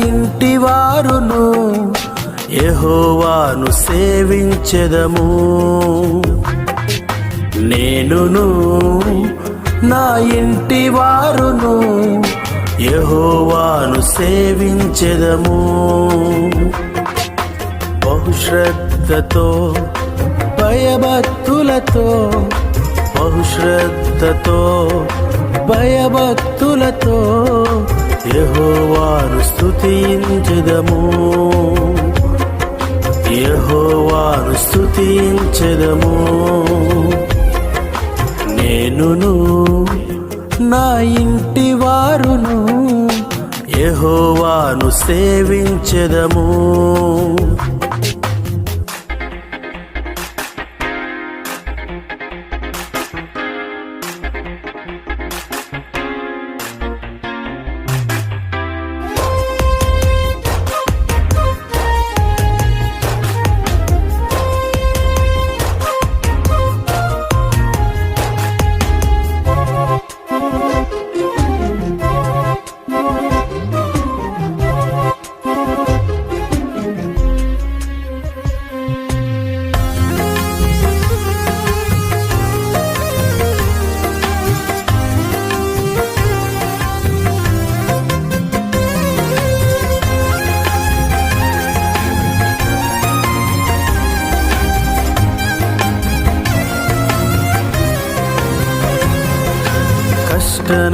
ఇంటి వారును యెహోవాను సేవించెదము. నేనును నా ఇంటి వారును యెహోవాను సేవించెదము. బహుశ్రద్ధతో భయభక్తులతో, బహుశ్రద్ధతో భయభక్తులతో యెహోవాను స్తుతించెదము. యెహోవాను స్తుతించెదము. నేనును నా ఇంటి వారును యెహోవాను సేవించెదము.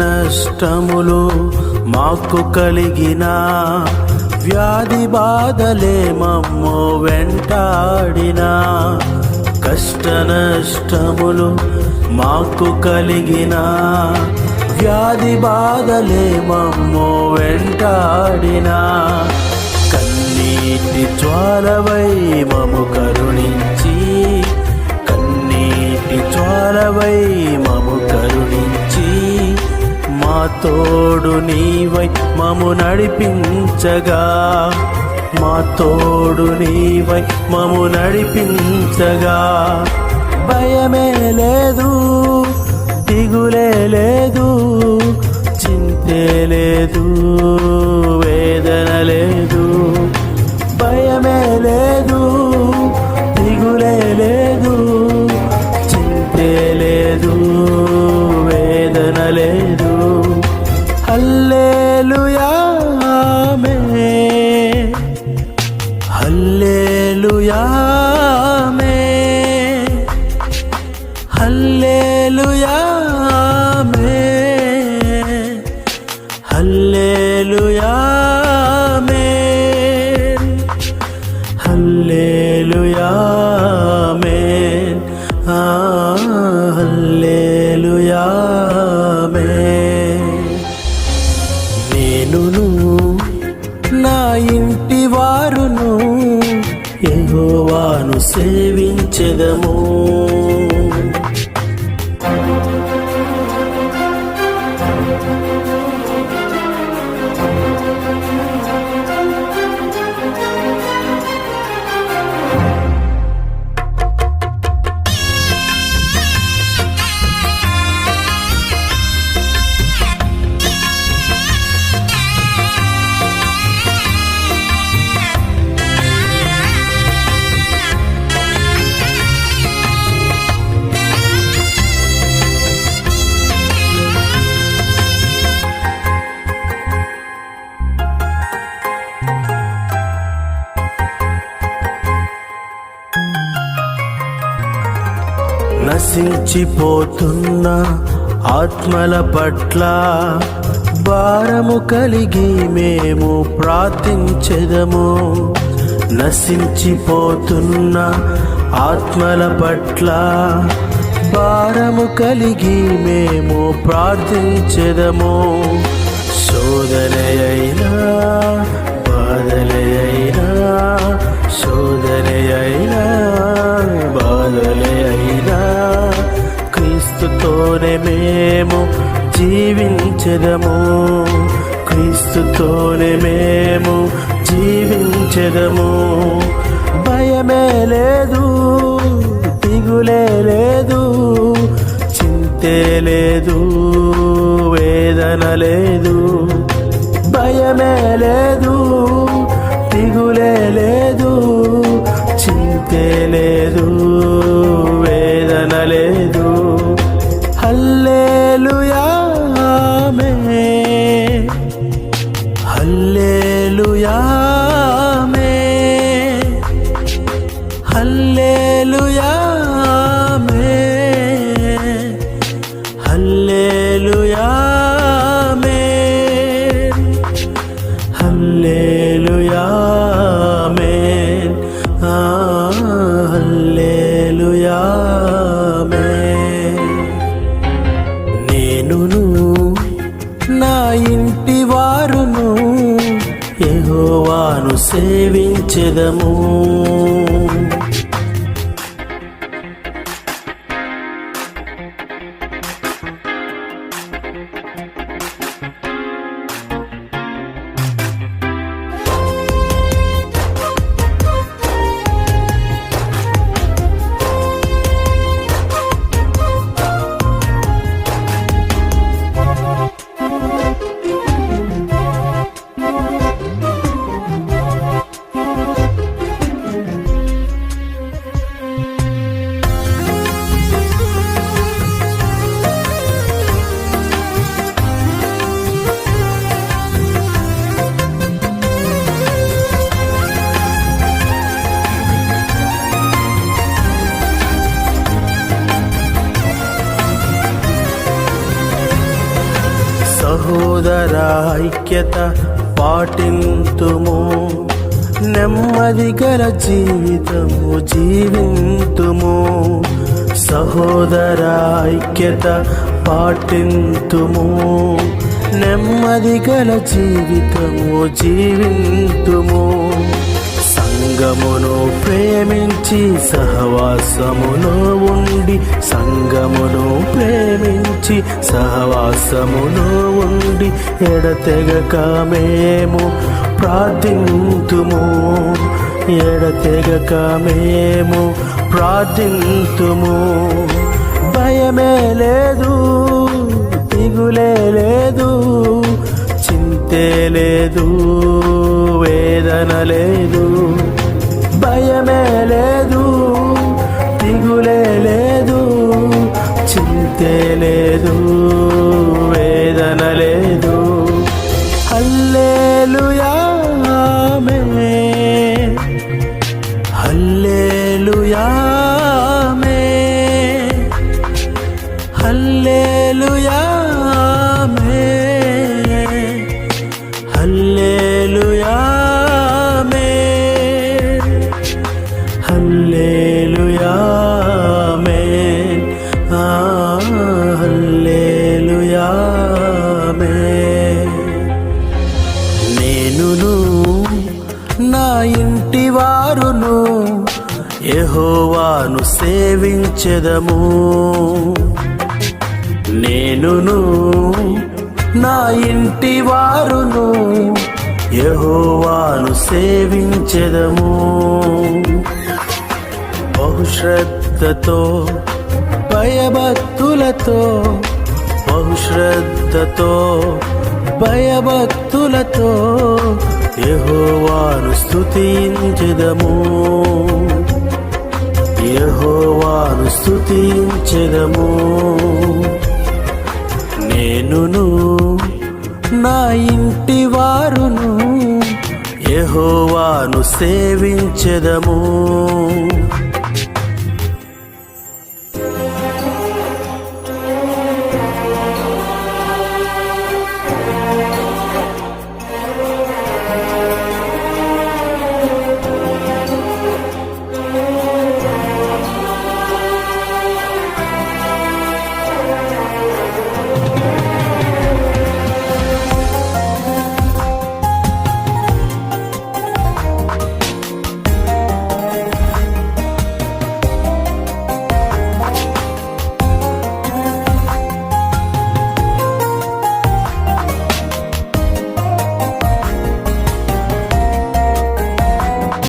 నష్టములు మాకు కలిగిన, వ్యాధి బాధలే మమ్ము వెంటాడిన. కష్ట నష్టములు మాకు కలిగిన, వ్యాధి బాధలే మమ్ము వెంటాడిన. కన్నీటి జ్వాలవై మము కరుణించి, కన్నీటి జ్వాలవై మము కరుణించి, మా తోడు నీవై మము నడిపించగా, మా తోడు నీవై మము నడిపించగా. భయమే లేదు, దిగులే లేదు, చింతే లేదు, వేదన లేదు. భయమే లేదు, దిగులే లేదు, చింతే లేదు, వేదన లేదు. హల్లెలూయా ఆమేన్, హల్లెలూయా ఆమేన్, హల్లెలూయా ఆమేన్, హల్లెలూయా ఆమేన్, హల్లెలూయా ఆమేన్, హల్లెలూయా ఆమేన్. నేనును నా ఇంటి వారును యెహోవాను సేవించెదము. నశించిపోతున్న ఆత్మల పట్ల భారము కలిగి మేము ప్రార్థించెదము. నశించిపోతున్న ఆత్మల పట్ల భారము కలిగి మేము ప్రార్థించెదము. శోధనయైనా బాధలైనా, శోధనయైనా బాధలైనా, క్రీస్తుతోనే మేము జీవించెదము. క్రీస్తుతోనే మేము జీవించెదము. భయమే లేదు, దిగులే లేదు, చింతే లేదు, వేదన లేదు. భయమే లేదు, దిగులే లేదు, చింతే లేదు, వేదన లేదు. హల్లెలూయా ఆమేన్, హల్లెలూయా ఆమేన్, హల్లెలూయా ఆమేన్, హల్లెలూయా ఆమేన్, హల్లెలూయా ఆమేన్, హల్లెలూయా ఆమేన్. నేనును నా ఇంటి వారును యెహోవాను సేవించెదము. సహోదర ఐక్యత పాటింతుము, నెమ్మది గల జీవితము జీవింతుము. సహోదర ఐక్యత పాటింతుము, నెమ్మది గల జీవితము జీవింతుము. సంగమును ప్రేమించి సహవాసములో ఉండి, సంగమును ప్రేమించి సహవాసములో ఉండి, ఎడతెగక మేము ప్రార్థింతుము, ఎడతెగక మేము ప్రార్థింతుము. భయమే లేదు, దిగులే లేదు, చింతే లేదు, వేదన లేదు. భయమే లేదు, దిగులే లేదు, చింతే లేదు, వేదన లేదు. హల్లెలూయా ఆమేన్, హల్లెలూయా ఆమేన్, హల్లెలూయా ఆమేన్, హల్లెలూయా ఆమేన్, హల్లెలూయా ఆమేన్, హల్లెలూయా ఆమేన్. నేనును నా ఇంటి వారును యెహోవాను సేవించెదము. నేనును నా ఇంటి వారును యెహోవాను సేవించెదము. బహుశ్రద్ధతో భయభక్తులతో, బహుశ్రద్ధతో భయభక్తులతో యెహోవాను స్తుతించెదము, యెహోవాను స్తుతించెదము. నేనును నా ఇంటి వారును యెహోవాను సేవించెదము.